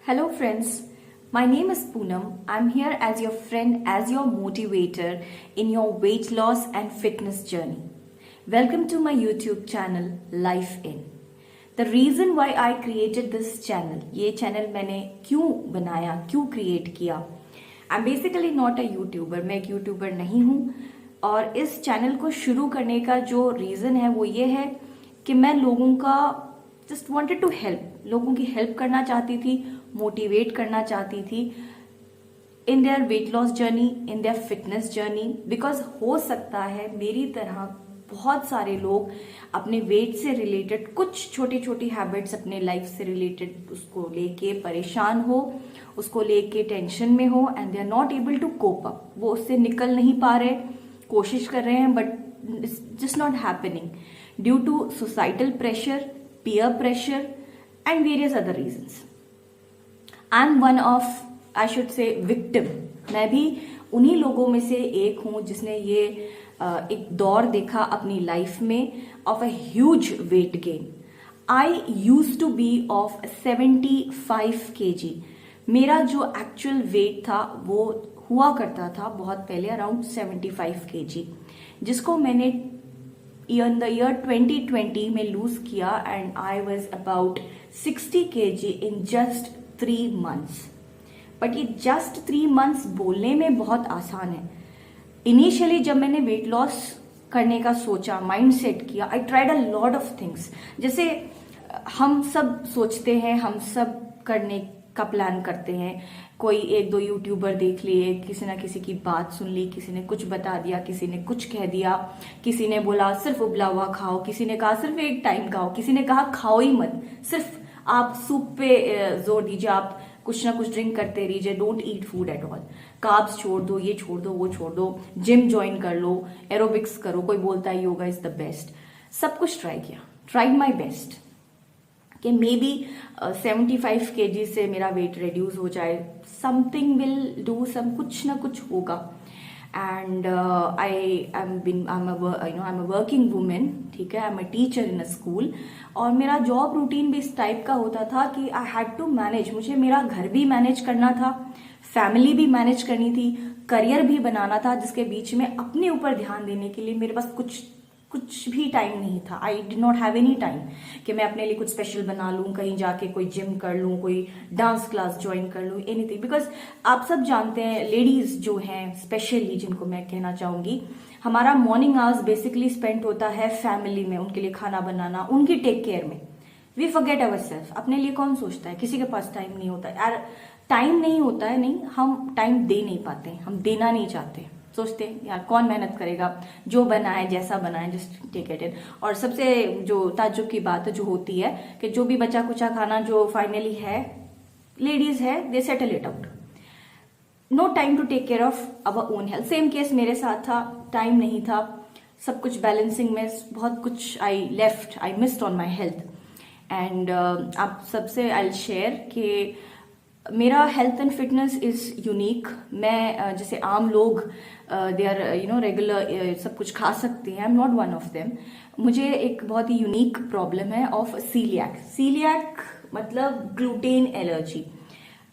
Hello, friends. My name is Poonam. I'm here as your friend, as your motivator in your weight loss and fitness journey. Welcome to my YouTube channel, Life In. The reason why I created this channel, ये channel मैंने क्यों बनाया, क्यों create किया? I'm basically not a YouTuber. मैं एक YouTuber नहीं हूँ और इस चैनल को शुरू करने का जो रीज़न है वो ये है कि मैं लोगों का जस्ट wanted to help, लोगों की हेल्प करना चाहती थी, मोटिवेट करना चाहती थी in their weight loss journey, in their fitness journey. Because हो सकता है मेरी तरह बहुत सारे लोग अपने वेट से रिलेटेड कुछ छोटी छोटी हैबिट्स अपने लाइफ से रिलेटेड उसको लेके परेशान हो, उसको लेके टेंशन में हो and they are not able to cope up. वो उससे निकल नहीं पा रहे, कोशिश कर रहे हैं but it's just not happening due to societal pressure, peer pressure and various other reasons. I'm one of, I should say, victim. मैं भी उन्हीं लोगों में से एक हूँ जिसने ये एक दौर देखा अपनी लाइफ में of a huge weight gain. I used to be of 75 kg. मेरा जो एक्चुअल वेट था वो हुआ करता था बहुत पहले अराउंड 75 kg, जिसको मैंने in the year 2020 में लूज किया and I was about 60 kg in just 3 months. But ये जस्ट 3 months बोलने में बहुत आसान है। इनिशियली जब मैंने वेट लॉस करने का सोचा, माइंड सेट किया, I tried a lot of things. जैसे हम सब सोचते हैं, हम सब करने का प्लान करते हैं, कोई एक दो यूट्यूबर देख लिए, किसी ना किसी की बात सुन ली, किसी ने कुछ बता दिया, किसी ने कुछ कह दिया, किसी ने बोला सिर्फ उबला हुआ खाओ, किसी ने कहा सिर्फ एक टाइम खाओ, किसी ने कहा खाओ ही मत, सिर्फ आप सूप पे जोर दीजिए, आप कुछ ना कुछ ड्रिंक करते रहिए, don't eat food at all, carbs छोड़ दो, ये छोड़ दो, वो छोड़ दो, जिम ज्वाइन कर लो, एरोबिक्स करो, कोई बोलता है योगा इज द बेस्ट। सब कुछ ट्राई किया, ट्राइड माई बेस्ट कि मे बी 75 kg से मेरा वेट रिड्यूस हो जाए, समथिंग विल डू, सम कुछ ना कुछ होगा। And I am a working women, ठीक है, I am a teacher in a school, और मेरा जॉब रूटीन भी इस टाइप का होता था कि आई हैड टू मैनेज, मुझे मेरा घर भी मैनेज करना था, फैमिली भी मैनेज करनी थी, करियर भी बनाना था, जिसके बीच में अपने ऊपर ध्यान देने के लिए मेरे पास कुछ भी टाइम नहीं था। I did not have any time कि मैं अपने लिए कुछ स्पेशल बना लूं, कहीं जाके कोई जिम कर लूं, कोई डांस क्लास ज्वाइन कर लूं, एनीथिंग। बिकॉज आप सब जानते हैं, लेडीज जो हैं स्पेशली, जिनको मैं कहना चाहूंगी, हमारा मॉर्निंग आवर्स बेसिकली स्पेंड होता है फैमिली में, उनके लिए खाना बनाना, उनकी टेक केयर में। We forget our self. अपने लिए कौन सोचता है? किसी के पास टाइम नहीं होता यार, टाइम नहीं होता है, नहीं, हम टाइम दे नहीं पाते, हम देना नहीं चाहते, सोचते हैं यार कौन मेहनत करेगा, जो बनाए जैसा बनाए, जस्ट टेक इट इन। और सबसे जो ताज्जुब की बात जो होती है कि जो भी बचा कुचा खाना जो फाइनली है, लेडीज है, they settle it out, no time to take care of our own health. Same case मेरे साथ था, टाइम नहीं था, सब कुछ बैलेंसिंग में बहुत कुछ I missed on my health. And आप सबसे आई शेयर कि मेरा health and fitness is unique. मैं जैसे आम लोग दे आर रेगुलर सब कुछ खा सकते हैं, I am not one of them. मुझे एक बहुत ही यूनिक प्रॉब्लम है ऑफ सीलियाक मतलब ग्लूटेन एलर्जी।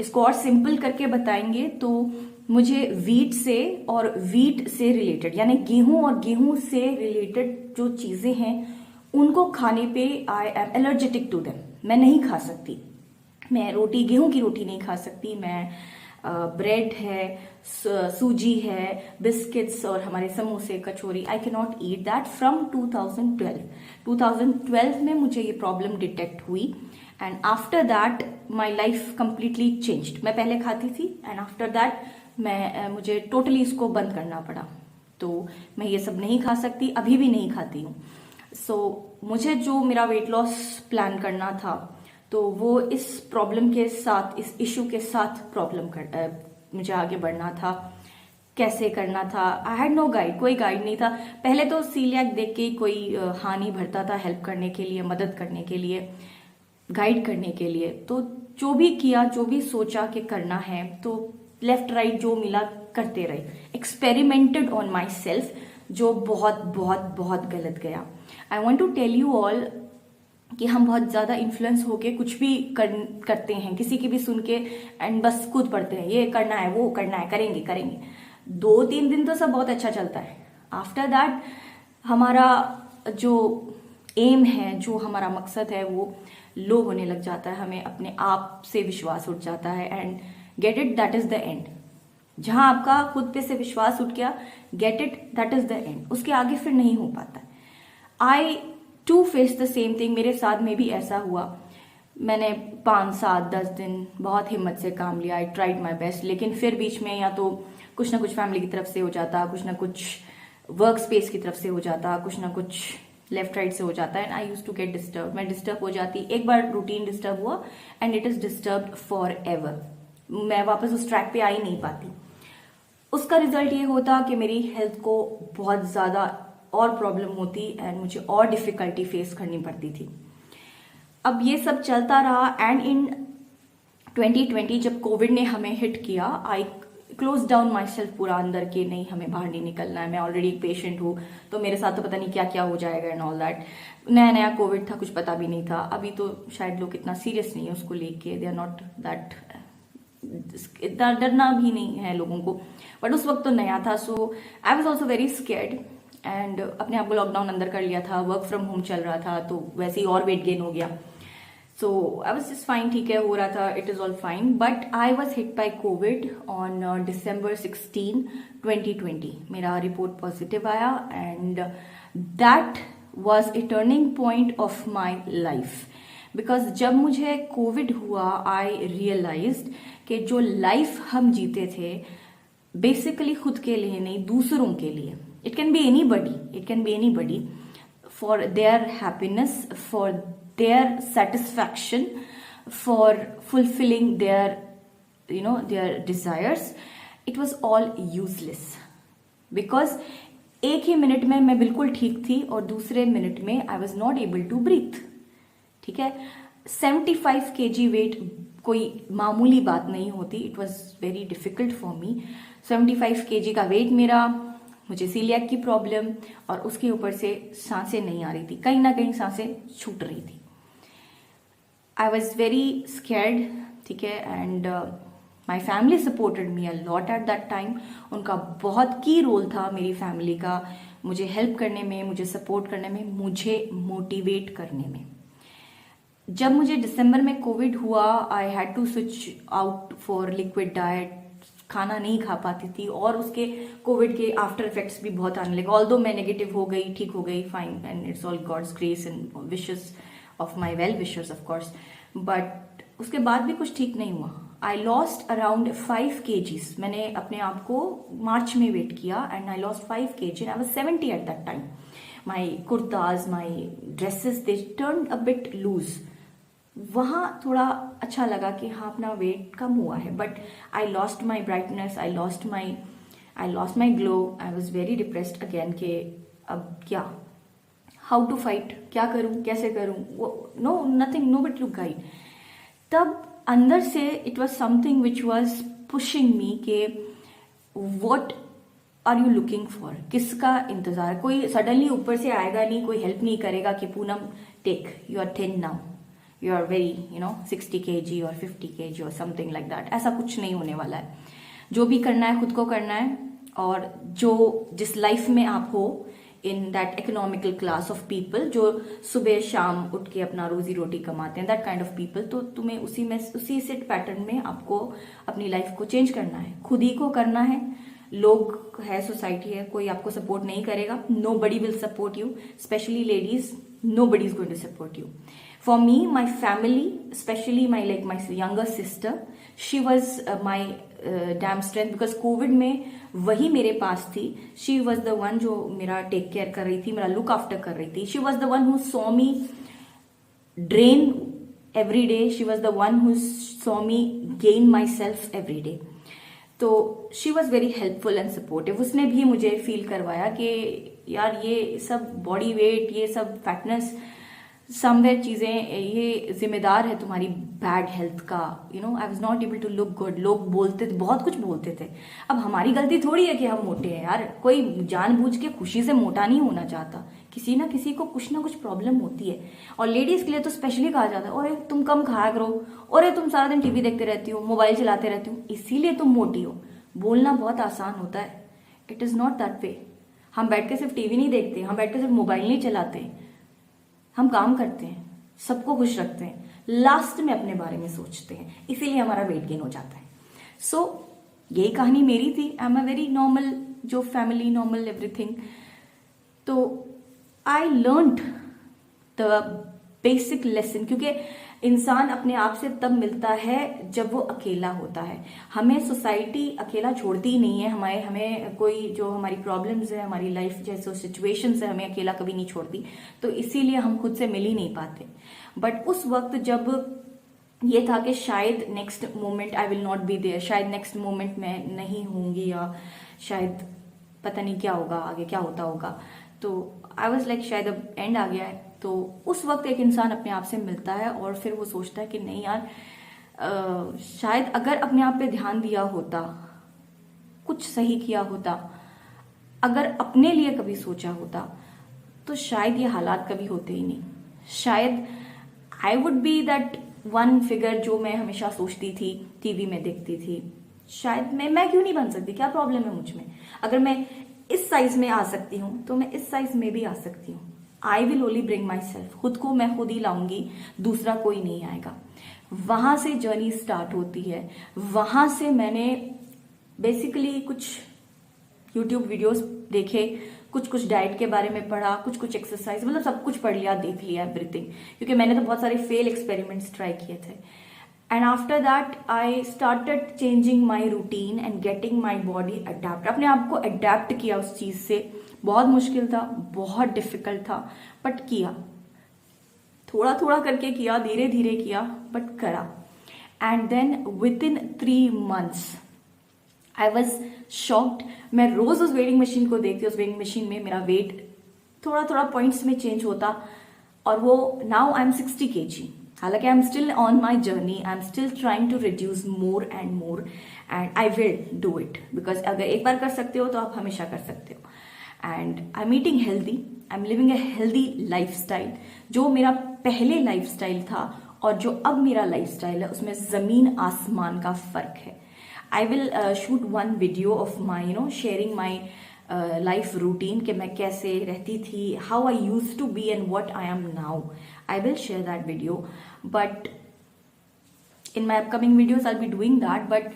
इसको और सिंपल करके बताएंगे तो मुझे वीट से और वीट से रिलेटेड, यानी गेहूं और गेहूं से रिलेटेड जो चीजें हैं उनको खाने पे I am allergetic to them. मैं नहीं खा सकती, मैं रोटी, गेहूं की रोटी नहीं खा सकती, मैं ब्रेड है, सूजी है, बिस्किट्स और हमारे समोसे, kachori, I can not eat that from 2012 में मुझे ये प्रॉब्लम डिटेक्ट हुई and after that my life completely changed. मैं पहले खाती थी एंड आफ्टर दैट मुझे टोटली इसको बंद करना पड़ा, तो मैं ये सब नहीं खा सकती, अभी भी नहीं खाती हूँ। सो मुझे जो मेरा वेट लॉस प्लान करना था तो वो इस प्रॉब्लम के साथ, इस इशू के साथ मुझे आगे बढ़ना था, कैसे करना था। आई हैड नो गाइड, कोई गाइड नहीं था। पहले तो सीलियाक देख के कोई हानि भरता था, हेल्प करने के लिए, मदद करने के लिए, गाइड करने के लिए, तो जो भी किया, जो भी सोचा कि करना है, तो लेफ्ट राइट जो मिला करते रहे, एक्सपेरिमेंटेड ऑन माई सेल्फ, जो बहुत बहुत बहुत गलत गया। I want to tell you all कि हम बहुत ज़्यादा इन्फ्लुएंस होके कुछ भी करते हैं, किसी की भी सुन के, एंड बस कूद पड़ते हैं, ये करना है वो करना है, करेंगे करेंगे। 2-3 दिन तो सब बहुत अच्छा चलता है। आफ्टर दैट हमारा जो एम है, जो हमारा मकसद है, वो लो होने लग जाता है, हमें अपने आप से विश्वास उठ जाता है। And get it, that is the end. जहां आपका खुद पे से विश्वास उठ गया, get it, that is the end. उसके आगे फिर नहीं हो पाता। I to face the same thing. मेरे साथ में भी ऐसा हुआ। मैंने 5-7-10 दिन बहुत हिम्मत से काम लिया, आई ट्राइड माई बेस्ट, लेकिन फिर बीच में या तो कुछ ना कुछ फैमिली की तरफ से हो जाता, कुछ ना कुछ वर्क स्पेस की तरफ से हो जाता, कुछ ना कुछ लेफ्ट राइट से हो जाता है, and I use to get disturb. मैं डिस्टर्ब हो जाती, एक बार रूटीन डिस्टर्ब हुआ and it is disturb forever. मैं वापस उस ट्रैक पे आ ही नहीं पाती। उसका रिजल्ट ये होता कि मेरी हेल्थ को बहुत ज्यादा और प्रॉब्लम होती एंड मुझे और डिफिकल्टी फेस करनी पड़ती थी। अब ये सब चलता रहा एंड इन 2020 जब कोविड ने हमें हिट किया, आई क्लोज डाउन माई सेल्फ पूरा अंदर के, नहीं हमें बाहर नहीं निकलना है, मैं ऑलरेडी एक पेशेंट हूँ, तो मेरे साथ तो पता नहीं क्या क्या हो जाएगा एंड ऑल दैट। नया नया कोविड था, कुछ पता भी नहीं था। अभी तो शायद लोग इतना सीरियस नहीं है उसको लेके, दे आर नॉट दैट, इतना डरना भी नहीं है लोगों को, बट उस वक्त तो नया था। So I was also very scared and अपने आप को लॉकडाउन अंदर कर लिया था, वर्क फ्रॉम होम चल रहा था, तो वैसे ही और वेट गेन हो गया। सो आई वॉज जस्ट फाइन, ठीक है, हो रहा था, it is all fine. But I was hit by Covid on December 16, 2020। मेरा रिपोर्ट पॉजिटिव आया and that was a turning point of my life. Because जब मुझे कोविड हुआ, आई रियलाइज्ड कि जो लाइफ हम जीते थे बेसिकली खुद के लिए नहीं, दूसरों के लिए। It can be any buddy for their happiness, for their satisfaction, for fulfilling their desires. It was all useless because एक ही मिनट में मैं बिल्कुल ठीक थी और दूसरे मिनट में I was not able to breathe। ठीक है, 75 kg वेट कोई मामूली बात नहीं होती। It was very difficult for me. 75 kg का वेट मेरा, मुझे सीलियाक की प्रॉब्लम, और उसके ऊपर से सांसें नहीं आ रही थी, कहीं ना कहीं सांसें छूट रही थी। आई वॉज वेरी स्कैर्ड, ठीक है, and my family supported me a lot at that time. उनका बहुत की रोल था मेरी फैमिली का, मुझे हेल्प करने में, मुझे सपोर्ट करने में, मुझे मोटिवेट करने में। जब मुझे दिसंबर में कोविड हुआ, I had to switch out for liquid diet, खाना नहीं खा पाती थी, और उसके कोविड के आफ्टर इफेक्ट्स भी बहुत आने लगे। ऑल्दो मैं नेगेटिव हो गई, ठीक हो गई, fine, and it's all God's grace and wishes of my well wishers of course, but उसके बाद भी कुछ ठीक नहीं हुआ। I lost around 5 kgs। मैंने अपने आप को मार्च में वेट किया and I lost 5 kg and I was 70 at that time. My kurtas, my dresses, they turned a bit loose. वहां थोड़ा अच्छा लगा कि हाँ अपना वेट कम हुआ है, but I lost my brightness, I lost my glow. I was very depressed again कि अब क्या, हाउ टू फाइट, क्या करूं, कैसे करूं, no nothing, no but you guide. तब अंदर से it was something which was pushing me के what are you looking for, किसका इंतजार। कोई सडनली ऊपर से आएगा नहीं, कोई हेल्प नहीं करेगा कि Poonam take, you are thin now, you are very 60 kg और 50 kg और समथिंग लाइक दैट। ऐसा कुछ नहीं होने वाला है। जो भी करना है खुद को करना है, और जो जिस लाइफ में आप हो, in that economical class of people जो सुबह शाम उठ के अपना रोजी रोटी कमाते हैं, दैट काइंड ऑफ पीपल, तो तुम्हें उसी सेट पैटर्न में आपको अपनी लाइफ को चेंज करना है, खुद ही को करना है। लोग है, सोसाइटी है, कोई आपको सपोर्ट नहीं करेगा। Nobody will support you, specially ladies, nobody is going to support you. For me, my family, especially my younger sister, she was my damn strength, because COVID में वही मेरे पास थी। She was the one जो मेरा take care कर रही थी, मेरा लुक आफ्टर कर रही थी। She was the one who saw me drain every day. She was the one who saw me gain myself every day. तो she was very helpful and supportive. उसने भी मुझे फील करवाया कि यार ये सब बॉडी वेट, ये सब फैटनेस समवेयर चीजें ये जिम्मेदार है तुम्हारी बैड हेल्थ का। I was not able to look good. लोग बोलते थे, बहुत कुछ बोलते थे। अब हमारी गलती थोड़ी है कि हम मोटे हैं यार, कोई जानबूझ के खुशी से मोटा नहीं होना चाहता, किसी ना किसी को कुछ ना कुछ प्रॉब्लम होती है। और लेडीज के लिए तो स्पेशली कहा जाता है, अरे तुम कम खाया करो, अरे तुम सारा दिन टीवी देखते रहती हो, मोबाइल चलाते रहती हो, इसीलिए तुम मोटी हो। बोलना बहुत आसान होता है, it is not that way. हम बैठ के सिर्फ टीवी नहीं देखते, हम बैठ के सिर्फ मोबाइल नहीं चलाते, हम काम करते हैं, सबको खुश रखते हैं, लास्ट में अपने बारे में सोचते हैं, इसीलिए हमारा वेट गेन हो जाता है। सो यही कहानी मेरी थी। I am a very normal जो फैमिली, नॉर्मल एवरीथिंग। तो I learned the basic lesson, क्योंकि इंसान अपने आप से तब मिलता है जब वो अकेला होता है। हमें सोसाइटी अकेला छोड़ती ही नहीं है, हमें कोई जो हमारी प्रॉब्लम्स है, हमारी लाइफ जैसे सिचुएशंस है, हमें अकेला कभी नहीं छोड़ती। तो इसीलिए हम खुद से मिल ही नहीं पाते। बट उस वक्त जब ये था कि शायद next moment I will not be there, शायद नेक्स्ट मोमेंट मैं नहीं होंगी, या शायद पता नहीं क्या होगा आगे, क्या होता होगा। तो आई वॉज लाइक शायद अब एंड आ गया है। तो उस वक्त एक इंसान अपने आप से मिलता है और फिर वो सोचता है कि नहीं यार, शायद अगर अपने आप पे ध्यान दिया होता, कुछ सही किया होता, अगर अपने लिए कभी सोचा होता, तो शायद ये हालात कभी होते ही नहीं। शायद I would be that one figure जो मैं हमेशा सोचती थी, टीवी में देखती थी। शायद मैं क्यों नहीं बन सकती, क्या प्रॉब्लम है मुझ में? अगर मैं इस साइज में आ सकती हूँ तो मैं इस साइज में भी आ सकती हूँ। I will only bring my self, खुद को मैं खुद ही लाऊंगी, दूसरा कोई नहीं आएगा। वहां से जर्नी स्टार्ट होती है। वहां से मैंने बेसिकली कुछ यूट्यूब वीडियोस देखे, कुछ डाइट के बारे में पढ़ा, कुछ एक्सरसाइज, मतलब सब कुछ पढ़ लिया, देख लिया एवरीथिंग, क्योंकि मैंने तो बहुत सारे फेल एक्सपेरिमेंट्स ट्राई किए थे। And after that I started changing my routine and getting my body adapt. अपने आप को अडेप्ट किया उस चीज से। बहुत मुश्किल था, बहुत डिफिकल्ट था, बट किया, थोड़ा थोड़ा करके किया, धीरे धीरे किया, बट करा। And then within 3 months I was shocked. मैं रोज उस वेटिंग मशीन को देखती, उस वेटिंग मशीन में मेरा वेट थोड़ा थोड़ा पॉइंट्स में चेंज होता, और वो नाउ आई एम 60 kg। हालांकि I am still on my journey, I am still trying to reduce more and I will do it, because अगर एक बार कर सकते हो तो आप हमेशा कर सकते हो। And I am eating healthy, I am living a healthy life style. जो मेरा पहले लाइफ स्टाइल था और जो अब मेरा लाइफ स्टाइल है, उसमें जमीन आसमान का फर्क है। I will shoot one video of my sharing my life routine, कि मैं कैसे रहती थी, how I use to be and what I am now. I will share that video, but in my upcoming videos I'll be doing that. But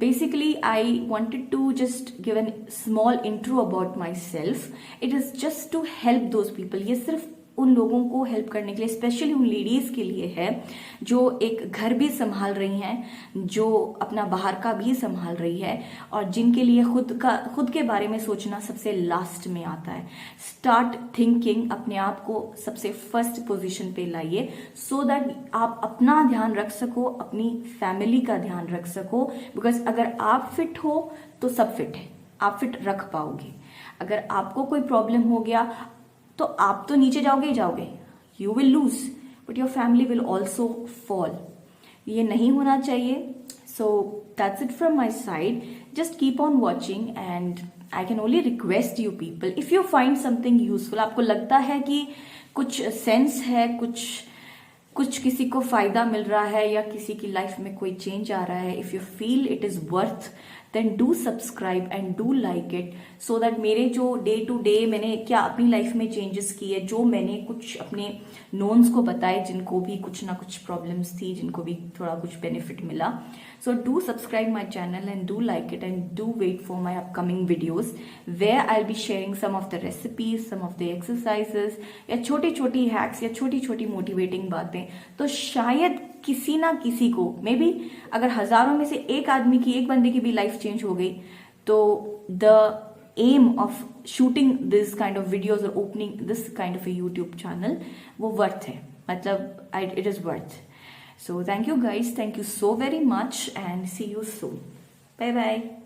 basically I wanted to just give a small intro about myself. It is just to help those people. ये सिर्फ उन लोगों को help करने के लिए, specially उन ladies के लिए है जो एक घर भी संभाल रही हैं, जो अपना बाहर का भी संभाल रही है, और जिनके लिए खुद के बारे में सोचना सबसे लास्ट में आता है। स्टार्ट थिंकिंग, अपने आप को सबसे फर्स्ट पोजीशन पे लाइए, सो दैट आप अपना ध्यान रख सको, अपनी फैमिली का ध्यान रख सको। बिकॉज अगर आप फिट हो तो सब फिट है, आप फिट रख पाओगे। अगर आपको कोई प्रॉब्लम हो गया तो आप तो नीचे जाओगे ही जाओगे, you will lose, but your family will also fall. ये नहीं होना चाहिए। So that's it from my side. Just keep on watching and I can only request you people, if you find something useful, आपको लगता है कि कुछ sense है, कुछ किसी को फायदा मिल रहा है, या किसी की लाइफ में कोई चेंज आ रहा है, if you feel it is worth, then do subscribe and do like it, so that मेरे जो डे टू डे मैंने क्या अपनी लाइफ में चेंजेस किए, जो मैंने कुछ अपने नोन्स को बताए जिनको भी कुछ ना कुछ प्रॉब्लम्स थी, जिनको भी थोड़ा कुछ बेनिफिट मिला। So do subscribe my channel and do like it and do wait for my upcoming videos, where I will be sharing some of the recipes, some of the exercises, या छोटी छोटी hacks, या छोटी छोटी motivating बातें। तो शायद किसी ना किसी को, मे बी अगर हजारों में से एक आदमी की, एक बंदे की भी लाइफ चेंज हो गई, तो the aim of shooting this kind of videos और opening this kind of a YouTube channel, वो वर्थ है, मतलब it is worth. So thank you guys, thank you so very much and see you soon. Bye bye.